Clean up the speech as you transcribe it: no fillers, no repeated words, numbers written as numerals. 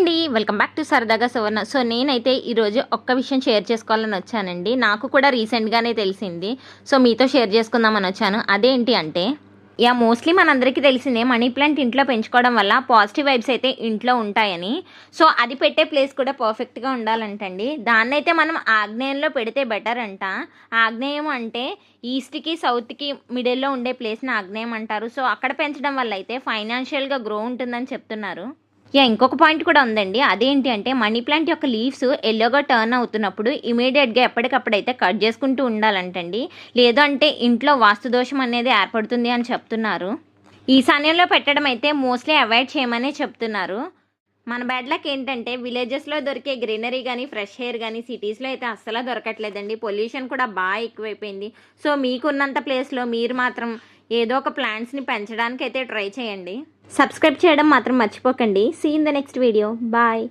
అండి, welcome back to సరదాగా సువర్ణ. So నేనైతే ఈరోజు ఒక్క విషయం షేర్ చేసుకోవాలని వచ్చానండి. నాకు కూడా రీసెంట్గానే తెలిసింది. సో మీతో షేర్ చేసుకుందామని వచ్చాను. అదేంటి అంటే మోస్ట్లీ మనందరికీ తెలిసిందే, మనీ ప్లాంట్ ఇంట్లో పెంచుకోవడం వల్ల పాజిటివ్ వైబ్స్ అయితే ఇంట్లో ఉంటాయని. సో అది పెట్టే ప్లేస్ కూడా పర్ఫెక్ట్గా ఉండాలంటండి. దాన్నైతే మనం ఆగ్నేయంలో పెడితే బెటర్ అంట. ఆగ్నేయం అంటే ఈస్ట్కి సౌత్కి మిడిల్లో ఉండే ప్లేస్ని ఆగ్నేయం అంటారు. సో అక్కడ పెంచడం వల్ల అయితే ఫైనాన్షియల్గా గ్రో ఉంటుందని చెప్తున్నారు. ఇంకొక పాయింట్ కూడా ఉందండి. అదేంటి అంటే మనీ ప్లాంట్ యొక్క లీవ్స్ ఎల్లోగా టర్న్ అవుతున్నప్పుడు ఇమీడియట్గా ఎప్పటికప్పుడైతే కట్ చేసుకుంటూ ఉండాలంటండి. లేదు అంటే ఇంట్లో వాస్తు దోషం అనేది ఏర్పడుతుంది అని చెప్తున్నారు. ఈశాన్యంలో పెట్టడం అయితే మోస్ట్లీ అవాయిడ్ చేయమనే చెప్తున్నారు. మన బ్యాడ్ లక్ ఏంటంటే విలేజెస్లో దొరికే గ్రీనరీ కానీ ఫ్రెష్ ఎయిర్ కానీ సిటీస్లో అయితే అస్సలు దొరకట్లేదండి. పొల్యూషన్ కూడా బాగా ఎక్కువైపోయింది. సో మీకున్నంత ప్లేస్లో మీరు మాత్రం ఏదో ఒక ప్లాంట్స్ని పెంచడానికి అయితే ట్రై చేయండి. సబ్స్క్రైబ్ చేయడం మాత్రం మర్చిపోకండి. See in the next video. Bye.